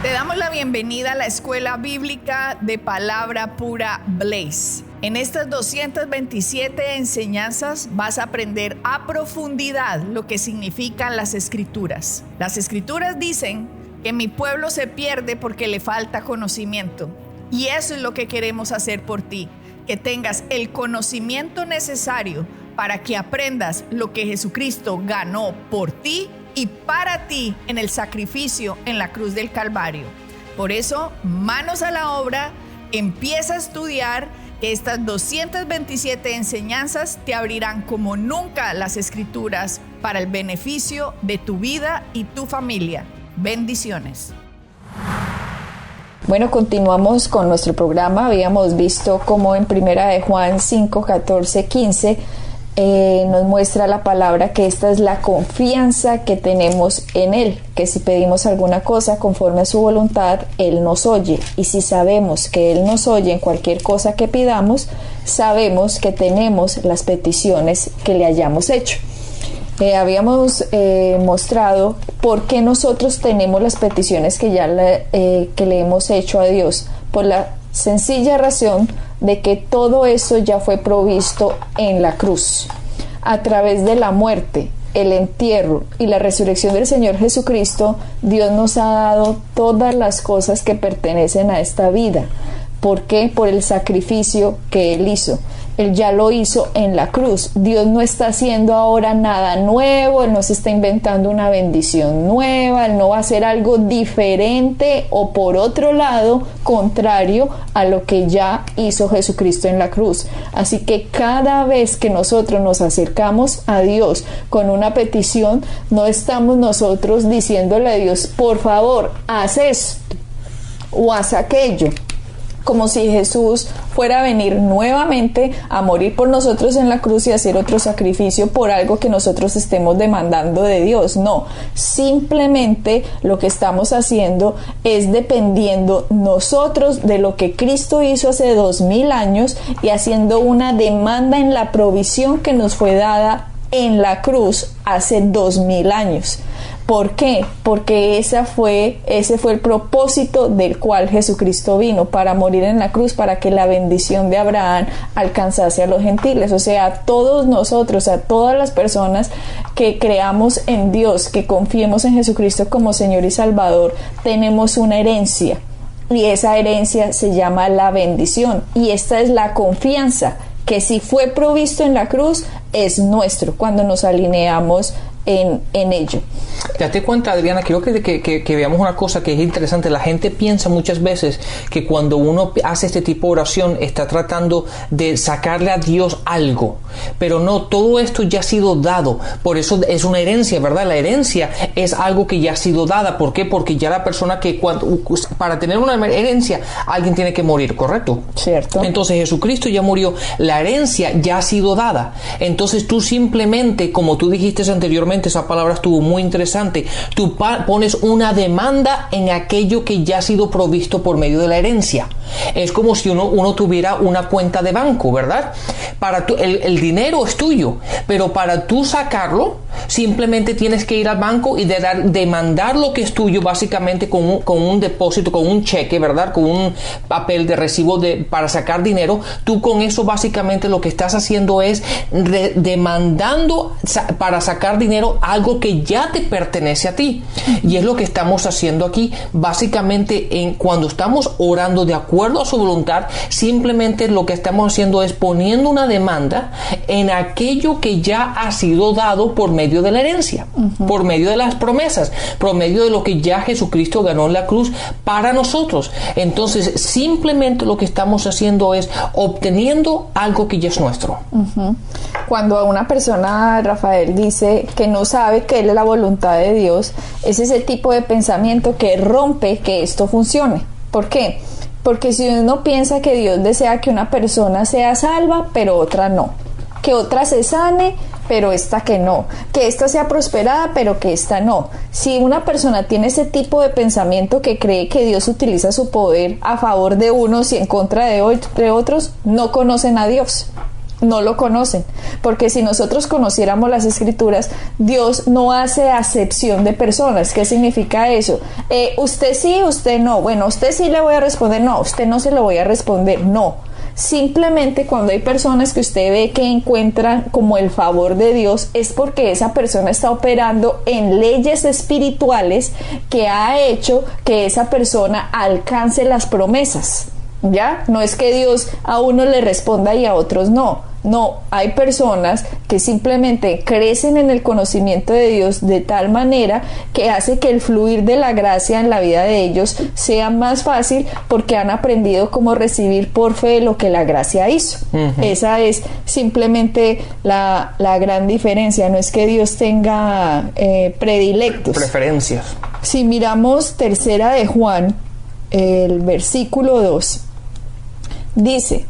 Te damos la bienvenida a la Escuela Bíblica de Palabra Pura Blaze. En estas 227 enseñanzas vas a aprender a profundidad lo que significan las Escrituras. Las Escrituras dicen que mi pueblo se pierde porque le falta conocimiento. Y eso es lo que queremos hacer por ti, que tengas el conocimiento necesario para que aprendas lo que Jesucristo ganó por ti y para ti en el sacrificio en la cruz del Calvario. Por eso, manos a la obra, empieza a estudiar, que estas 227 enseñanzas te abrirán como nunca las Escrituras para el beneficio de tu vida y tu familia. Bendiciones. Bueno, continuamos con nuestro programa. Habíamos visto cómo en Primera de Juan 5, 14, 15 nos muestra la palabra que esta es la confianza que tenemos en Él, que si pedimos alguna cosa conforme a su voluntad, Él nos oye. Y si sabemos que Él nos oye en cualquier cosa que pidamos, sabemos que tenemos las peticiones que le hayamos hecho. Habíamos mostrado por qué nosotros tenemos las peticiones que le hemos hecho a Dios, por la sencilla razón de que todo eso ya fue provisto en la cruz. A través de la muerte, el entierro y la resurrección del Señor Jesucristo, Dios nos ha dado todas las cosas que pertenecen a esta vida. ¿Por qué? Por el sacrificio que Él hizo. Él ya lo hizo en la cruz. Dios no está haciendo ahora nada nuevo, Él no se está inventando una bendición nueva, Él no va a hacer algo diferente o por otro lado, contrario a lo que ya hizo Jesucristo en la cruz. Así que cada vez que nosotros nos acercamos a Dios con una petición, no estamos nosotros diciéndole a Dios, por favor, haz esto o haz aquello, como si Jesús fuera a venir nuevamente a morir por nosotros en la cruz y hacer otro sacrificio por algo que nosotros estemos demandando de Dios. No, simplemente lo que estamos haciendo es dependiendo nosotros de lo que Cristo hizo hace 2000 años y haciendo una demanda en la provisión que nos fue dada en la cruz hace 2000 años. ¿Por qué? Porque ese fue el propósito del cual Jesucristo vino, para morir en la cruz, para que la bendición de Abraham alcanzase a los gentiles. O sea, a todos nosotros, a todas las personas que creamos en Dios, que confiemos en Jesucristo como Señor y Salvador, tenemos una herencia. Y esa herencia se llama la bendición. Y esta es la confianza, que si fue provisto en la cruz, es nuestro cuando nos alineamos en ello. Date cuenta, Adriana, creo que veamos una cosa que es interesante. La gente piensa muchas veces que cuando uno hace este tipo de oración está tratando de sacarle a Dios algo, pero no, todo esto ya ha sido dado. Por eso es una herencia, ¿verdad? La herencia es algo que ya ha sido dada. ¿Por qué? Porque ya la persona para tener una herencia alguien tiene que morir, ¿correcto? Cierto. Entonces Jesucristo ya murió, la herencia ya ha sido dada. Entonces tú simplemente, como tú dijiste anteriormente, esa palabra estuvo muy interesante, tú pones una demanda en aquello que ya ha sido provisto por medio de la herencia. Es como si uno tuviera una cuenta de banco, ¿verdad? El dinero es tuyo, pero para tú sacarlo, simplemente tienes que ir al banco y demandar lo que es tuyo, básicamente con un depósito, con un cheque, ¿verdad? Con un papel de recibo para sacar dinero. Tú con eso básicamente lo que estás haciendo es demandando para sacar dinero algo que ya te pertenece a ti. Y es lo que estamos haciendo aquí. Básicamente, cuando estamos orando de acuerdo a su voluntad, simplemente lo que estamos haciendo es poniendo una demanda en aquello que ya ha sido dado por medio de la herencia, por medio de las promesas, por medio de lo que ya Jesucristo ganó en la cruz para nosotros. Entonces, simplemente lo que estamos haciendo es obteniendo algo que ya es nuestro. Cuando una persona, Rafael, dice que no sabe qué es la voluntad de Dios, es ese tipo de pensamiento que rompe que esto funcione. ¿Por qué? Porque si uno piensa que Dios desea que una persona sea salva, pero otra no, que otra se sane, pero esta que no, que esta sea prosperada, pero que esta no. Si una persona tiene ese tipo de pensamiento que cree que Dios utiliza su poder a favor de unos y en contra de otros, no conocen a Dios. no lo conocen, porque si nosotros conociéramos las Escrituras, Dios no hace acepción de personas. ¿Qué significa eso? Usted sí, usted no. Bueno, usted sí le voy a responder, no, usted no se lo voy a responder, no. Simplemente cuando hay personas que usted ve que encuentran como el favor de Dios, es porque esa persona está operando en leyes espirituales que ha hecho que esa persona alcance las promesas. ¿Ya? No es que Dios a uno le responda y a otros no. No, hay personas que simplemente crecen en el conocimiento de Dios de tal manera que hace que el fluir de la gracia en la vida de ellos sea más fácil, porque han aprendido cómo recibir por fe lo que la gracia hizo. Esa es simplemente la gran diferencia. No es que Dios tenga predilectos, preferencias. Si miramos tercera de Juan, el versículo 2, dice: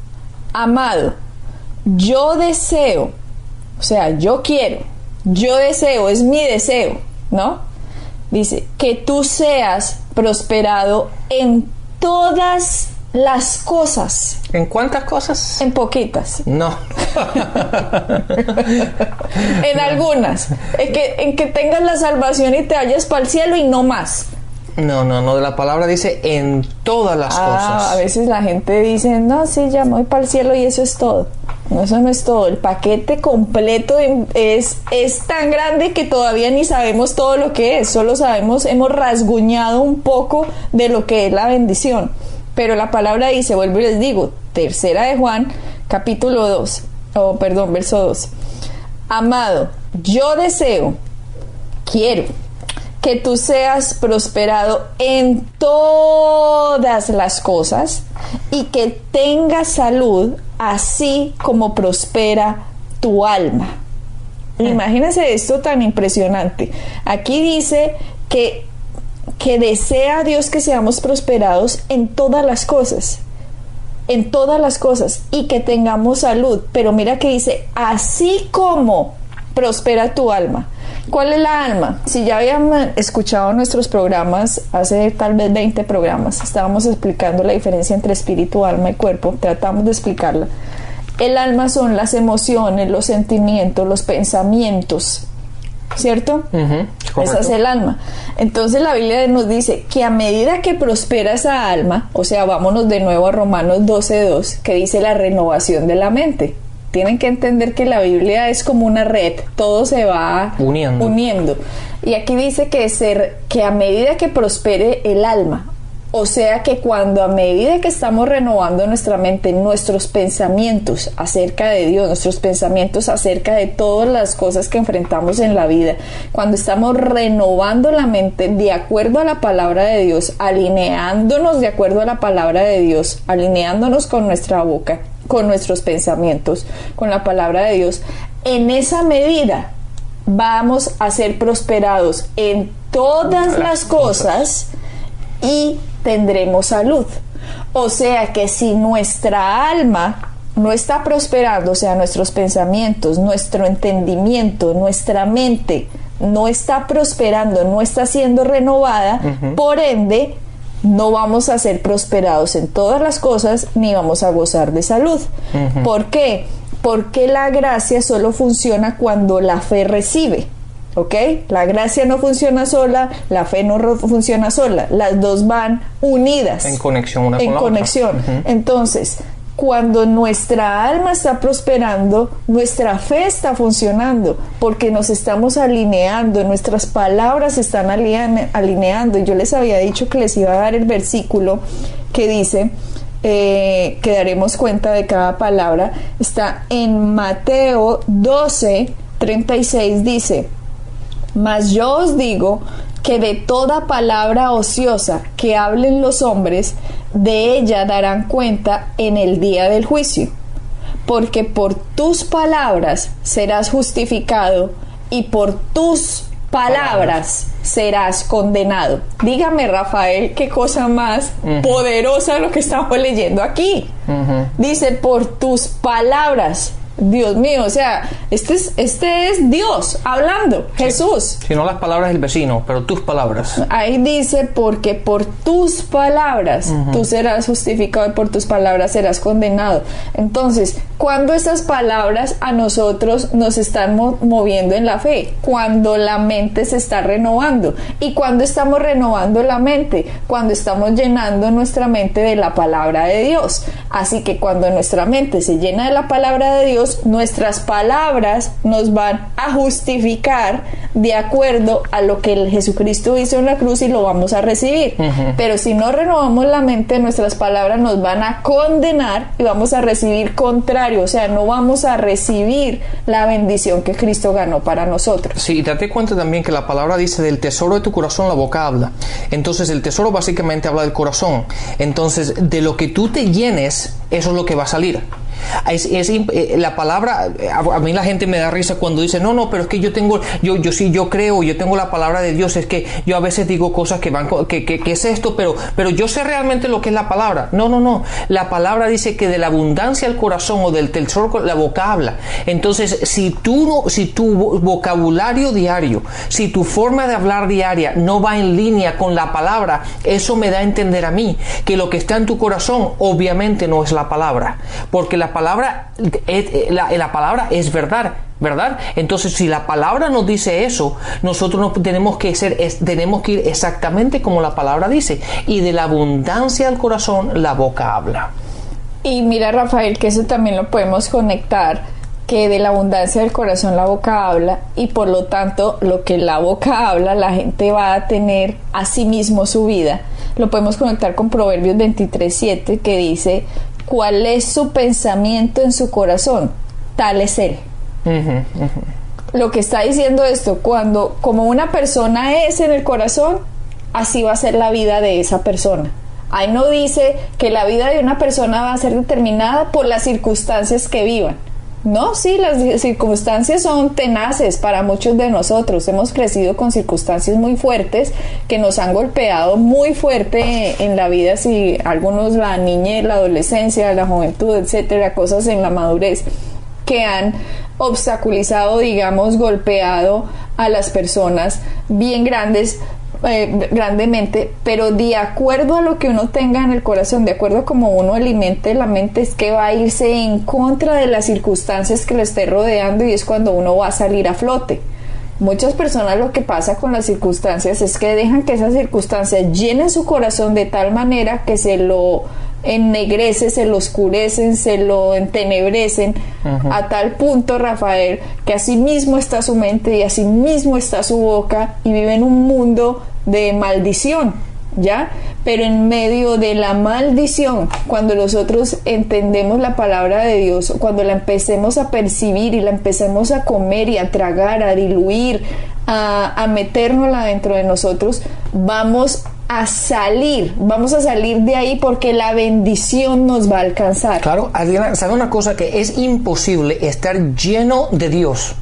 amado, yo deseo, o sea, yo quiero, yo deseo, es mi deseo, ¿no? Dice, que tú seas prosperado en todas las cosas. ¿En cuántas cosas? En poquitas. No. En algunas. En que tengas la salvación y te vayas para el cielo y no más. No, de la palabra dice en todas las cosas. A veces la gente dice, no, sí, ya me voy para el cielo y eso es todo. No, eso no es todo. El paquete completo es tan grande que todavía ni sabemos todo lo que es. Solo sabemos, hemos rasguñado un poco de lo que es la bendición. Pero la palabra dice, vuelvo y les digo, tercera de Juan, capítulo 2, verso 2. Amado, yo deseo, quiero que tú seas prosperado en todas las cosas y que tengas salud, así como prospera tu alma. Imagínense esto tan impresionante. Aquí dice que desea Dios que seamos prosperados en todas las cosas. En todas las cosas. Y que tengamos salud. Pero mira que dice, así como prospera tu alma. ¿Cuál es la alma? Si ya habían escuchado nuestros programas, hace tal vez 20 programas, estábamos explicando la diferencia entre espíritu, alma y cuerpo. Tratamos de explicarla. El alma son las emociones, los sentimientos, los pensamientos, ¿cierto? Esa es el alma. Entonces la Biblia nos dice que a medida que prospera esa alma, o sea, vámonos de nuevo a Romanos 12:2, que dice la renovación de la mente. Tienen que entender que la Biblia es como una red, todo se va uniendo. Y aquí dice que a medida que prospere el alma, o sea que a medida que estamos renovando nuestra mente, nuestros pensamientos acerca de Dios, nuestros pensamientos acerca de todas las cosas que enfrentamos en la vida, cuando estamos renovando la mente de acuerdo a la palabra de Dios, alineándonos de acuerdo a la palabra de Dios, alineándonos con nuestra boca, con nuestros pensamientos, con la palabra de Dios, en esa medida vamos a ser prosperados en todas las cosas y tendremos salud. O sea que si nuestra alma no está prosperando, o sea, nuestros pensamientos, nuestro entendimiento, nuestra mente no está prosperando, no está siendo renovada, por ende no vamos a ser prosperados en todas las cosas ni vamos a gozar de salud. ¿Por qué? Porque la gracia solo funciona cuando la fe recibe. ¿Ok? La gracia no funciona sola, la fe no funciona sola, las dos van unidas. En conexión una con la otra. Entonces, cuando nuestra alma está prosperando, nuestra fe está funcionando, porque nos estamos alineando, nuestras palabras se están alineando. Yo les había dicho que les iba a dar el versículo que dice, que daremos cuenta de cada palabra. Está en Mateo 12:36, dice: mas yo os digo que de toda palabra ociosa que hablen los hombres, de ella darán cuenta en el día del juicio. Porque por tus palabras serás justificado y por tus palabras serás condenado. Dígame, Rafael, qué cosa más poderosa lo que estamos leyendo aquí. Dice, por tus palabras Dios mío, o sea, este es Dios hablando, sí. Jesús. Si no las palabras del vecino, pero tus palabras. Ahí dice, porque por tus palabras tú serás justificado y por tus palabras serás condenado. Entonces, ¿cuándo estas palabras a nosotros nos están moviendo en la fe? Cuando la mente se está renovando. ¿Y cuando estamos renovando la mente? Cuando estamos llenando nuestra mente de la palabra de Dios. Así que cuando nuestra mente se llena de la palabra de Dios, nuestras palabras nos van a justificar de acuerdo a lo que el Jesucristo hizo en la cruz y lo vamos a recibir. Pero si no renovamos la mente, nuestras palabras nos van a condenar y vamos a recibir contrario, o sea, no vamos a recibir la bendición que Cristo ganó para nosotros. Sí, date cuenta también que la palabra dice, del tesoro de tu corazón la boca habla. Entonces el tesoro básicamente habla del corazón. Entonces de lo que tú te llenes, eso es lo que va a salir. La palabra, a mí la gente me da risa cuando dice no, pero es que yo creo, yo tengo la palabra de Dios, es que yo a veces digo cosas que es esto, pero yo sé realmente lo que es la palabra. No, la palabra dice que de la abundancia del corazón o del tesoro la boca habla. Entonces si tu vocabulario diario, si tu forma de hablar diaria no va en línea con la palabra, eso me da a entender a mí que lo que está en tu corazón obviamente no es la palabra, porque la palabra es verdad. Entonces, si la palabra nos dice eso, nosotros no tenemos que ir exactamente como la palabra dice. Y de la abundancia del corazón, la boca habla. Y mira, Rafael, que eso también lo podemos conectar, que de la abundancia del corazón la boca habla, y por lo tanto, lo que la boca habla, la gente va a tener a sí mismo su vida. Lo podemos conectar con Proverbios 23:7, que dice: ¿cuál es su pensamiento en su corazón? Tal es él. Lo que está diciendo esto, como una persona es en el corazón, así va a ser la vida de esa persona. Ahí no dice que la vida de una persona va a ser determinada por las circunstancias que vivan. No, sí, las circunstancias son tenaces para muchos de nosotros. Hemos crecido con circunstancias muy fuertes que nos han golpeado muy fuerte en la vida, si algunos la niñez, la adolescencia, la juventud, etcétera, cosas en la madurez que han obstaculizado, digamos, golpeado a las personas bien grandemente, pero de acuerdo a lo que uno tenga en el corazón, de acuerdo a como uno alimente la mente, es que va a irse en contra de las circunstancias que lo esté rodeando, y es cuando uno va a salir a flote. Muchas personas, lo que pasa con las circunstancias es que dejan que esas circunstancias llenen su corazón de tal manera que se lo ennegrece, se lo oscurecen, se lo entenebrecen, a tal punto, Rafael, que así mismo está su mente y así mismo está su boca, y vive en un mundo de maldición, ¿ya? Pero en medio de la maldición, cuando nosotros entendemos la palabra de Dios, cuando la empecemos a percibir y la empecemos a comer y a tragar, a diluir, a metérnosla dentro de nosotros, vamos a salir de ahí, porque la bendición nos va a alcanzar. Claro, Adriana, ¿sabe una cosa? Que es imposible estar lleno de Dios,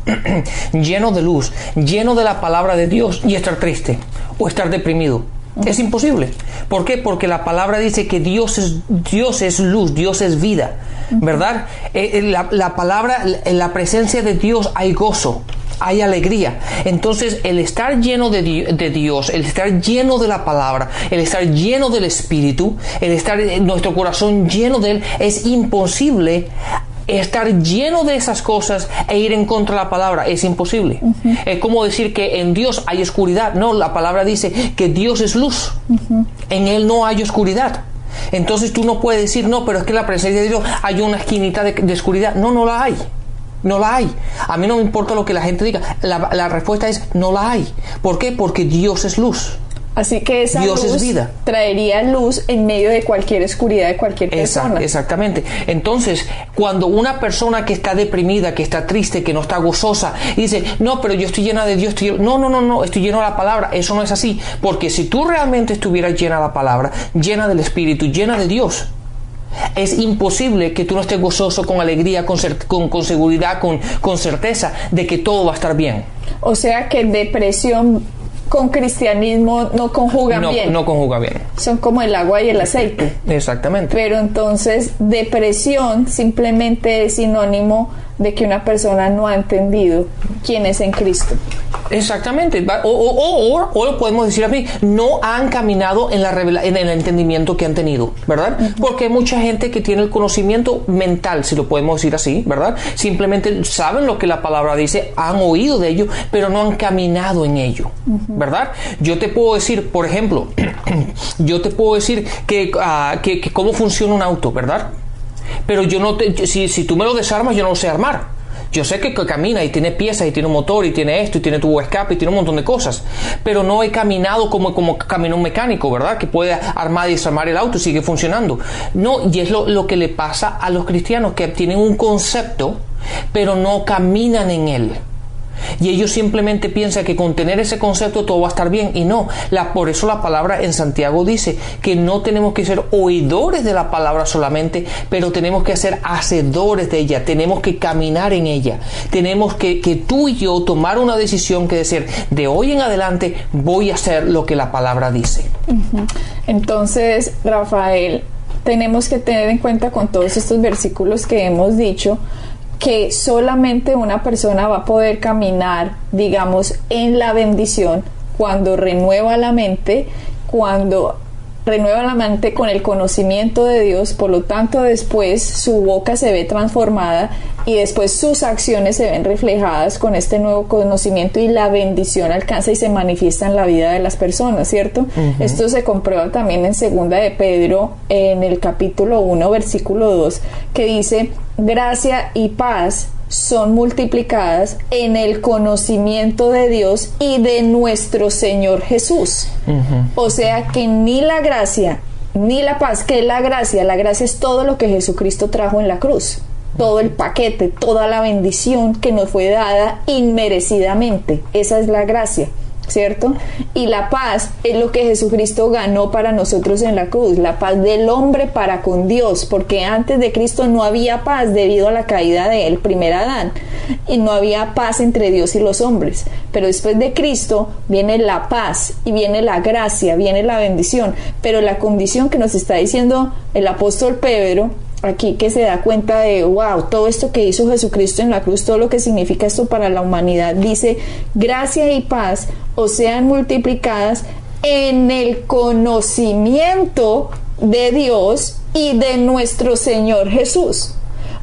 lleno de luz, lleno de la palabra de Dios y estar triste o estar deprimido. Es imposible. ¿Por qué? Porque la palabra dice que Dios es luz, Dios es vida, ¿verdad? La palabra, en la presencia de Dios hay gozo, hay alegría. Entonces, el estar lleno de Dios, el estar lleno de la palabra, el estar lleno del Espíritu, el estar en nuestro corazón lleno de Él, es imposible estar lleno de esas cosas e ir en contra de la palabra. Es imposible. Es como decir que en Dios hay oscuridad. No, la palabra dice que Dios es luz. En Él no hay oscuridad. Entonces tú no puedes decir, no, pero es que en la presencia de Dios hay una esquinita de oscuridad. No la hay. No la hay. A mí no me importa lo que la gente diga. La respuesta es no la hay. ¿Por qué? Porque Dios es luz. Así que esa Dios luz es vida. Traería luz en medio de cualquier oscuridad de cualquier persona. Exactamente. Entonces, cuando una persona que está deprimida, que está triste, que no está gozosa, dice, no, pero yo estoy llena de Dios, no, estoy lleno de la palabra. Eso no es así. Porque si tú realmente estuvieras llena de la palabra, llena del Espíritu, llena de Dios, es imposible que tú no estés gozoso, con alegría, con seguridad, con certeza de que todo va a estar bien. O sea que depresión con cristianismo no conjugan bien. No conjuga bien. Son como el agua y el aceite. Exactamente. Pero entonces depresión simplemente es sinónimo de que una persona no ha entendido quién es en Cristo. Exactamente, o lo podemos decir así, no han caminado en el entendimiento que han tenido, ¿verdad? Porque hay mucha gente que tiene el conocimiento mental, si lo podemos decir así, ¿verdad? Simplemente saben lo que la palabra dice, han oído de ello, pero no han caminado en ello, ¿verdad? Yo te puedo decir, por ejemplo, que cómo funciona un auto, ¿verdad? Pero si tú me lo desarmas, yo no lo sé armar. Yo sé que camina y tiene piezas y tiene un motor y tiene esto y tiene tubo de escape y tiene un montón de cosas, pero no he caminado como camina un mecánico, ¿verdad? Que puede armar y desarmar el auto y sigue funcionando. No, y es lo que le pasa a los cristianos, que tienen un concepto pero no caminan en él. Y ellos simplemente piensan que con tener ese concepto todo va a estar bien, y no. Por eso la palabra en Santiago dice que no tenemos que ser oidores de la palabra solamente, pero tenemos que ser hacedores de ella, tenemos que caminar en ella. Tenemos que tú y yo tomar una decisión que decir, de hoy en adelante voy a hacer lo que la palabra dice. Entonces, Rafael, tenemos que tener en cuenta con todos estos versículos que hemos dicho, que solamente una persona va a poder caminar, digamos, en la bendición cuando renueva la mente con el conocimiento de Dios. Por lo tanto, después su boca se ve transformada y después sus acciones se ven reflejadas con este nuevo conocimiento, y la bendición alcanza y se manifiesta en la vida de las personas, ¿cierto? Esto se comprueba también en 2 de Pedro, en el capítulo 1, versículo 2, que dice: gracia y paz son multiplicadas en el conocimiento de Dios y de nuestro Señor Jesús. O sea que ni la gracia ni la paz, que es la gracia es todo lo que Jesucristo trajo en la cruz, todo el paquete, toda la bendición que nos fue dada inmerecidamente. Esa es la gracia, ¿cierto? Y la paz es lo que Jesucristo ganó para nosotros en la cruz, la paz del hombre para con Dios, porque antes de Cristo no había paz debido a la caída del primer Adán, y no había paz entre Dios y los hombres. Pero después de Cristo viene la paz y viene la gracia, viene la bendición. Pero la condición que nos está diciendo el apóstol Pedro aquí, que se da cuenta de wow, todo esto que hizo Jesucristo en la cruz, todo lo que significa esto para la humanidad, dice: gracia y paz os sean multiplicadas en el conocimiento de Dios y de nuestro Señor Jesús.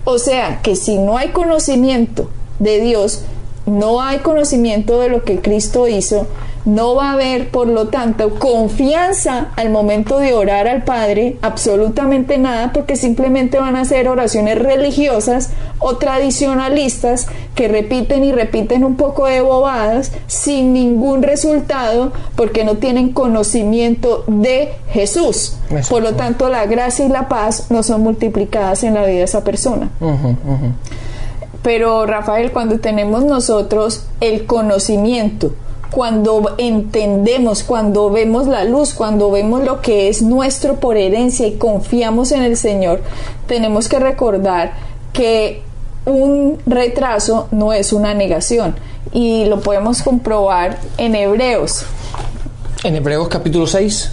O sea que si no hay conocimiento de Dios, no hay conocimiento de lo que Cristo hizo, no va a haber, por lo tanto, confianza al momento de orar al Padre, absolutamente nada, porque simplemente van a ser oraciones religiosas o tradicionalistas que repiten y repiten un poco de bobadas sin ningún resultado, porque no tienen conocimiento de Jesús. Exacto. Por lo tanto, la gracia y la paz no son multiplicadas en la vida de esa persona. Pero, Rafael, cuando tenemos nosotros el conocimiento, cuando entendemos, cuando vemos la luz, cuando vemos lo que es nuestro por herencia y confiamos en el Señor, tenemos que recordar que un retraso no es una negación, y lo podemos comprobar en Hebreos. En Hebreos capítulo 6.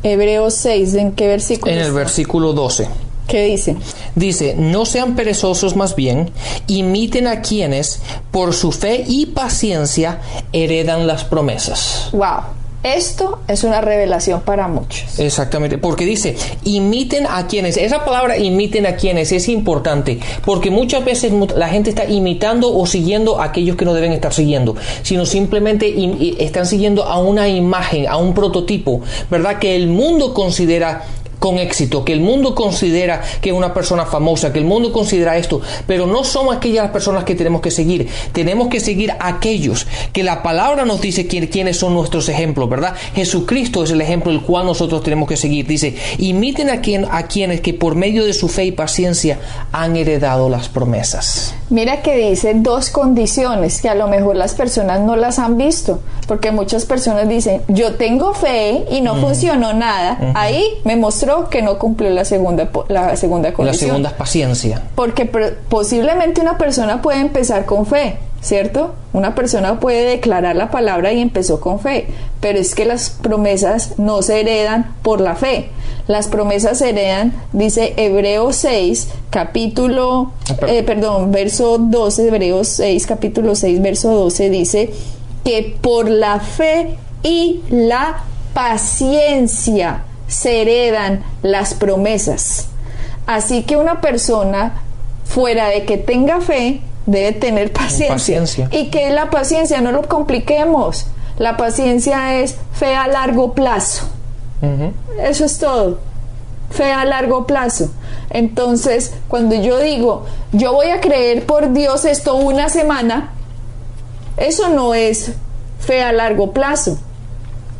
Hebreos 6, ¿en qué versículo? En el versículo 12. ¿Qué dice? Dice: no sean perezosos, más bien imiten a quienes por su fe y paciencia heredan las promesas. Wow, esto es una revelación para muchos. Exactamente, porque dice imiten a quienes. Esa palabra imiten a quienes es importante, porque muchas veces la gente está imitando o siguiendo a aquellos que no deben estar siguiendo, sino simplemente están siguiendo a una imagen, a un prototipo, ¿verdad? Que el mundo considera con éxito, que el mundo considera que es una persona famosa, que el mundo considera esto, pero no son aquellas personas que tenemos que seguir. Tenemos que seguir a aquellos que la palabra nos dice quiénes son nuestros ejemplos, ¿verdad? Jesucristo es el ejemplo el cual nosotros tenemos que seguir. Dice: imiten a quienes que por medio de su fe y paciencia han heredado las promesas. Mira que dice dos condiciones que a lo mejor las personas no las han visto, porque muchas personas dicen: yo tengo fe y no funcionó nada. Ahí me mostró que no cumplió la segunda condición. La segunda es paciencia. Porque posiblemente una persona puede empezar con fe, ¿cierto? Una persona puede declarar la palabra y empezó con fe, pero es que las promesas no se heredan por la fe. Las promesas se heredan, dice Hebreos 6, verso 12, Hebreos 6, capítulo 6, verso 12, dice que por la fe y la paciencia se heredan las promesas. Así que una persona, fuera de que tenga fe, debe tener paciencia. ¿Y qué es la paciencia? No lo compliquemos. La paciencia es fe a largo plazo. Eso es todo. Fe a largo plazo. Entonces, cuando yo digo, yo voy a creer por Dios esto una semana, eso no es fe a largo plazo.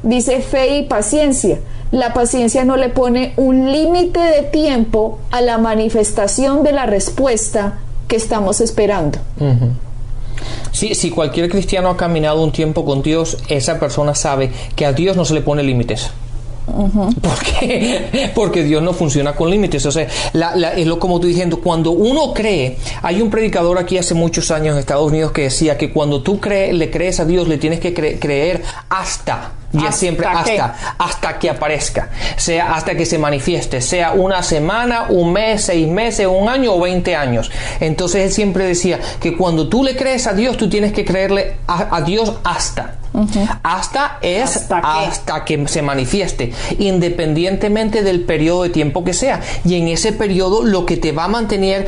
Dice fe y paciencia. La paciencia no le pone un límite de tiempo a la manifestación de la respuesta que estamos esperando. Sí, si cualquier cristiano ha caminado un tiempo con Dios, esa persona sabe que a Dios no se le pone límites. Porque Dios no funciona con límites. O sea, es lo como tú diciendo, cuando uno cree, hay un predicador aquí hace muchos años en Estados Unidos que decía que cuando tú le crees a Dios, le tienes que creer hasta que aparezca, sea hasta que se manifieste, sea una semana, un mes, 6 meses, un año o 20 años. Entonces él siempre decía que cuando tú le crees a Dios, tú tienes que creerle a Dios hasta. Hasta que se manifieste, independientemente del periodo de tiempo que sea. Y en ese periodo lo que te va a mantener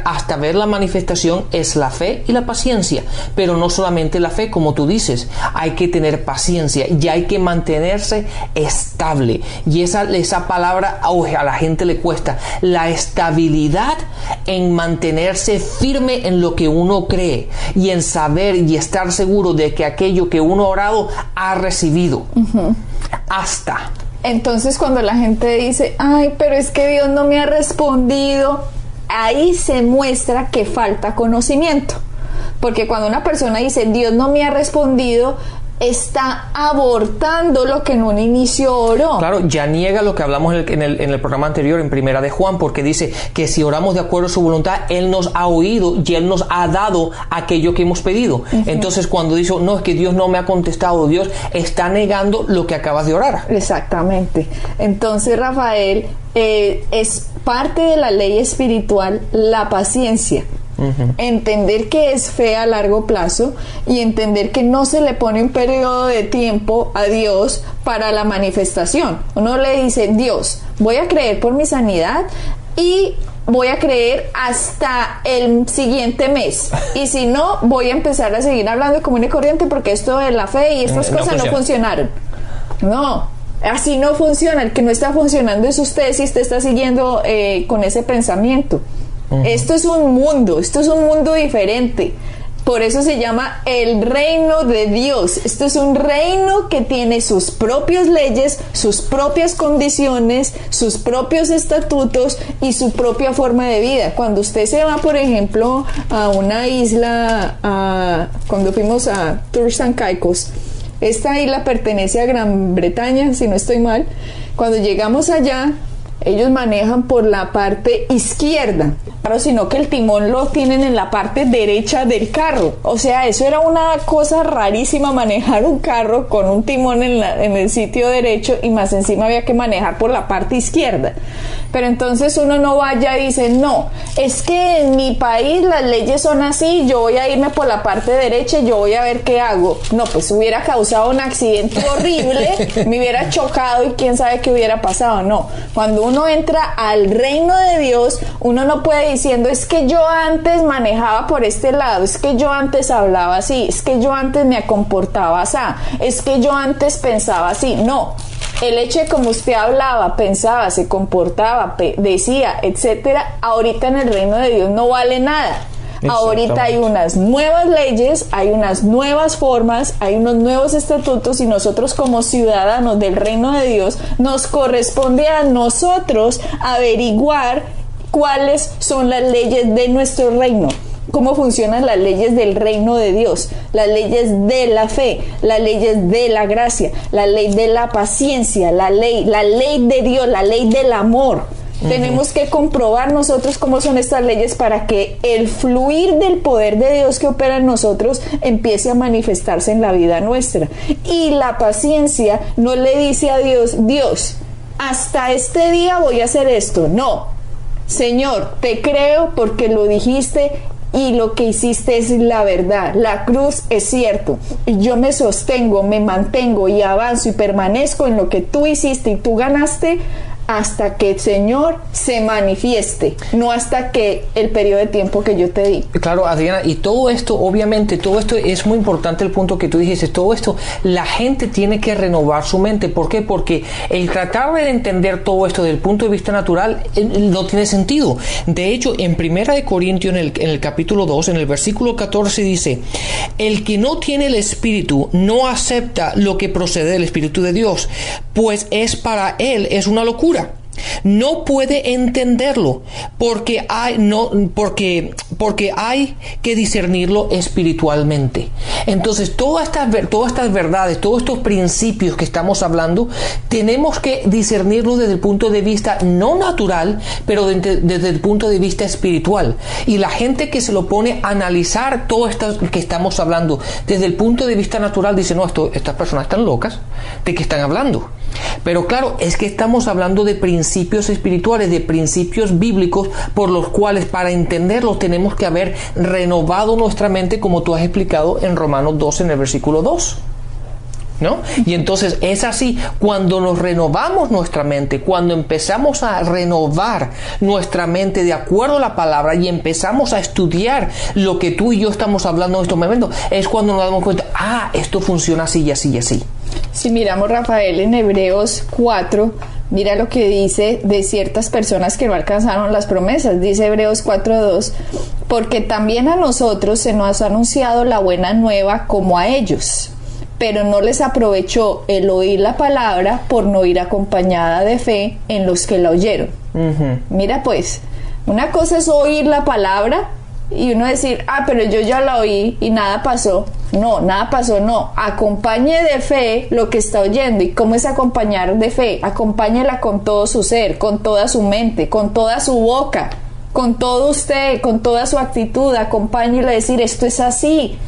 hasta ver la manifestación es la fe y la paciencia. Pero no solamente la fe, como tú dices, hay que tener paciencia y hay que mantenerse estable. Y esa palabra a la gente le cuesta, la estabilidad en mantenerse firme en lo que uno cree y en saber y estar seguro de que aquello que uno ha orado ha recibido. Hasta. Entonces, cuando la gente dice, ay, pero es que Dios no me ha respondido, ahí se muestra que falta conocimiento. Porque cuando una persona dice, Dios no me ha respondido, está abortando lo que en un inicio oró. Claro, ya niega lo que hablamos en el programa anterior, en Primera de Juan, porque dice que si oramos de acuerdo a su voluntad, Él nos ha oído y Él nos ha dado aquello que hemos pedido. Entonces, cuando dice, no, es que Dios no me ha contestado, Dios está negando lo que acabas de orar. Exactamente. Entonces, Rafael, es parte de la ley espiritual la paciencia. Entender que es fe a largo plazo y entender que no se le pone un periodo de tiempo a Dios para la manifestación. Uno le dice, Dios, voy a creer por mi sanidad y voy a creer hasta el siguiente mes, y si no, voy a empezar a seguir hablando de común y corriente porque esto de la fe y estas cosas no funcionaron. No, así no funciona. El que no está funcionando es usted, si usted está siguiendo con ese pensamiento. Esto es un mundo diferente. Por eso se llama el reino de Dios. Esto es un reino que tiene sus propias leyes, sus propias condiciones, sus propios estatutos y su propia forma de vida. Cuando usted se va, por ejemplo, a una isla, cuando fuimos a Turks and Caicos, esta isla pertenece a Gran Bretaña, si no estoy mal. Cuando llegamos allá, ellos manejan por la parte izquierda, claro, sino que el timón lo tienen en la parte derecha del carro. O sea, eso era una cosa rarísima, manejar un carro con un timón en el sitio derecho, y más encima había que manejar por la parte izquierda. Pero entonces uno no vaya y dice, no, es que en mi país las leyes son así, yo voy a irme por la parte derecha y yo voy a ver qué hago. No, pues hubiera causado un accidente horrible, me hubiera chocado y quién sabe qué hubiera pasado. No, cuando uno entra al reino de Dios, uno no puede diciendo, es que yo antes manejaba por este lado, es que yo antes hablaba así, es que yo antes me comportaba así, es que yo antes pensaba así. No, el hecho de cómo usted hablaba, pensaba, se comportaba, decía, etcétera, ahorita en el reino de Dios no vale nada. Ahorita hay unas nuevas leyes, hay unas nuevas formas, hay unos nuevos estatutos, y nosotros como ciudadanos del reino de Dios nos corresponde a nosotros averiguar cuáles son las leyes de nuestro reino, cómo funcionan las leyes del reino de Dios, las leyes de la fe, las leyes de la gracia, la ley de la paciencia, la ley de Dios, la ley del amor. Tenemos que comprobar nosotros cómo son estas leyes para que el fluir del poder de Dios que opera en nosotros empiece a manifestarse en la vida nuestra. Y la paciencia no le dice a Dios, Dios, hasta este día voy a hacer esto. No, Señor, te creo porque lo dijiste y lo que hiciste es la verdad. La cruz es cierto. Y yo me sostengo, me mantengo y avanzo y permanezco en lo que tú hiciste y tú ganaste hasta que el Señor se manifieste, no hasta que el periodo de tiempo que yo te di. Claro, Adriana, y todo esto, obviamente, todo esto es muy importante, el punto que tú dijiste, todo esto, la gente tiene que renovar su mente. ¿Por qué? Porque el tratar de entender todo esto desde el punto de vista natural no tiene sentido. De hecho, en 1 Corintios, en el capítulo 2, en el versículo 14 dice, el que no tiene el Espíritu no acepta lo que procede del Espíritu de Dios, pues para él es una locura. No puede entenderlo porque hay que discernirlo espiritualmente. Entonces, todas estas verdades, todos estos principios que estamos hablando, tenemos que discernirlos desde el punto de vista no natural, pero desde el punto de vista espiritual. Y la gente que se lo pone a analizar todo esto que estamos hablando desde el punto de vista natural dice, no, estas personas están locas, ¿de qué están hablando? Pero claro, es que estamos hablando de principios espirituales, de principios bíblicos, por los cuales para entenderlos tenemos que haber renovado nuestra mente, como tú has explicado en Romanos 2, en el versículo 2. ¿No? Y entonces es así, cuando nos renovamos nuestra mente, cuando empezamos a renovar nuestra mente de acuerdo a la palabra y empezamos a estudiar lo que tú y yo estamos hablando en estos momentos, es cuando nos damos cuenta, esto funciona así y así y así. Si miramos, Rafael, en Hebreos 4, mira lo que dice de ciertas personas que no alcanzaron las promesas. Dice Hebreos 4:2, porque también a nosotros se nos ha anunciado la buena nueva como a ellos, pero no les aprovechó el oír la palabra por no ir acompañada de fe en los que la oyeron. Mira pues, una cosa es oír la palabra y uno decir, pero yo ya la oí y nada pasó. No, nada pasó, no. Acompañe de fe lo que está oyendo. ¿Y cómo es acompañar de fe? Acompáñela con todo su ser, con toda su mente, con toda su boca, con todo usted, con toda su actitud. Acompáñela a decir, esto es así,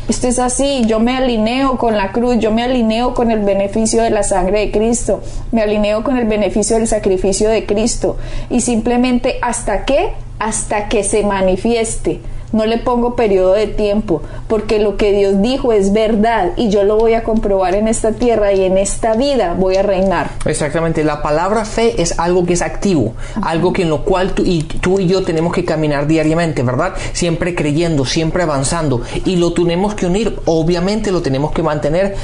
yo me alineo con la cruz, yo me alineo con el beneficio de la sangre de Cristo, me alineo con el beneficio del sacrificio de Cristo. Y simplemente, ¿hasta qué? Hasta que se manifieste. No le pongo periodo de tiempo, porque lo que Dios dijo es verdad y yo lo voy a comprobar en esta tierra y en esta vida voy a reinar. Exactamente, la palabra fe es algo que es activo, algo que en lo cual tú y yo tenemos que caminar diariamente, ¿verdad? Siempre creyendo, siempre avanzando, y lo tenemos que unir, obviamente lo tenemos que mantener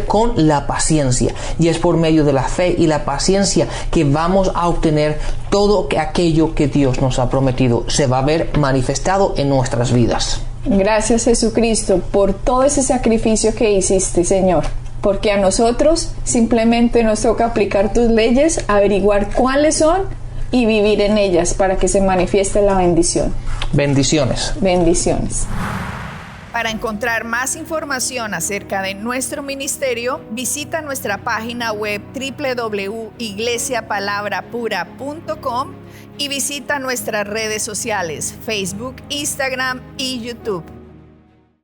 con la paciencia, y es por medio de la fe y la paciencia que vamos a obtener todo aquello que Dios nos ha prometido, se va a ver manifestado en nuestras vidas. Gracias, Jesucristo, por todo ese sacrificio que hiciste, Señor, porque a nosotros simplemente nos toca aplicar tus leyes, averiguar cuáles son y vivir en ellas para que se manifieste la bendición. Bendiciones. Bendiciones. Para encontrar más información acerca de nuestro ministerio, visita nuestra página web www.iglesiapalabrapura.com y visita nuestras redes sociales, Facebook, Instagram y YouTube.